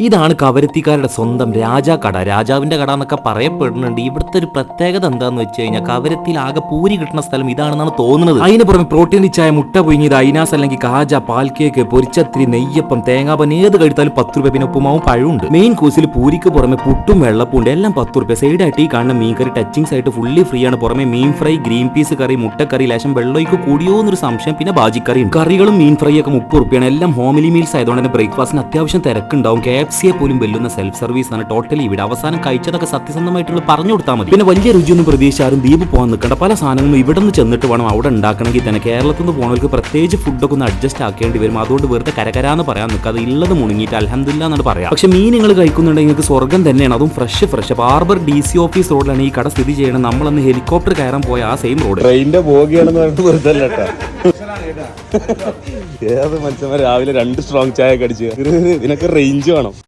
ഇതാണ് കവരത്തിക്കാരുടെ സ്വന്തം രാജാക്കട. രാജാവിന്റെ കട എന്നൊക്കെ പറയപ്പെടുന്നുണ്ട്. ഇവിടുത്തെ ഒരു പ്രത്യേകത എന്താന്ന് വെച്ച് കഴിഞ്ഞാൽ കവരത്തിൽ ആകെ പൂരി കിട്ടുന്ന സ്ഥലം ഇതാണെന്നാണ് തോന്നുന്നത്. അതിന് പുറമെ പ്രോട്ടീൻ റിച്ച് ആയ മുട്ട പുഴുങ്ങിയത്, ഐനാസ് അല്ലെങ്കിൽ കാജ, പാൽ കേക്ക്, പൊരിച്ചത്തിരി, നെയ്യപ്പം, തേങ്ങാപ്പൻ ഏത് കഴിത്താലും 10 രൂപ. പിന്നെ ഉപ്പുമാവും പഴമുണ്ട്. മെയിൻ കോഴ്സിൽ പൂരിക്ക് പുറമെ പുട്ടും വെള്ളപ്പുണ്ട്, എല്ലാം 10 രൂപ. സൈഡായിട്ട് ഈ കാണുന്ന മീൻ കറി ടച്ചിങ്സ് ആയിട്ട് ഫുള്ളി ഫ്രീ ആണ്. പുറമെ മീൻ ഫ്രൈ, ഗ്രീൻ പീസ് കറി, മുട്ടക്കറി, ലേശം വെള്ളമൊക്കെ കൂടിയോ എന്നൊരു സംശയം. പിന്നെ ബാജിക്കറിയും കറികളും മീൻ ഫ്രൈ ഒക്കെ 30 രൂപയാണ്. എല്ലാം ഹോമിലി മീൽസ് ആയതുകൊണ്ട് തന്നെ ബ്രേക്ക്ഫാസ്റ്റിന് അത്യാവശ്യം തിരക്കുണ്ടാവും. KFC പോലും വെല്ലുന്ന സെൽഫ് സർവീസ് ആണ് ടോട്ടലി ഇവിടെ. അവസാനം കഴിച്ചതൊക്കെ സത്യസന്ധമായിട്ടുള്ള പറഞ്ഞു കൊടുത്താൽ മതി. പിന്നെ വലിയ രുചിയൊന്നും പ്രതീക്ഷിച്ചാലും ദ്വീപ് പോകാൻ നിൽക്കേണ്ട. പല സാധനങ്ങളും ഇവിടെ നിന്ന് ചെന്നിട്ട് വേണം അവിടെ ഉണ്ടാക്കണമെങ്കിൽ തന്നെ. കേരളത്തിൽ നിന്ന് പോകുന്നവർക്ക് പ്രത്യേകിച്ച് ഫുഡൊക്കെ ഒന്ന് അഡ്ജസ്റ്റ് ആക്കേണ്ടി വരും. അതുകൊണ്ട് വെറുതെ കരകരാന്ന് പറയാൻ നിൽക്കാതെ ഉള്ളത് മുണങ്ങിയിട്ട് അൽഹംദുലില്ലാ എന്നാണ് പറയാം. പക്ഷേ മീൻ നിങ്ങൾ കഴിക്കുന്നുണ്ടെങ്കിൽ നിങ്ങൾക്ക് സ്വർഗ്ഗം തന്നെയാണ്. അതും ഫ്രഷ്. അപ്പോൾ ഹാർബർ DC ഓഫീസ് റോഡിലാണ് ഈ കട സ്ഥിതി ചെയ്യണം. നമ്മളന്ന് ഹെലികോപ്റ്റർ കയറാൻ പോയ ആ സെയിം റോഡ്. ട്രെയിനിന്റെ ബോഗിയാണെന്ന് പറഞ്ഞിട്ട് വെറുതെ ഏത് മനുഷ്യന്മാർ രാവിലെ 2 സ്ട്രോങ് ചായ കടിച്ച് ഇതിനൊക്കെ റേഞ്ച് വേണം.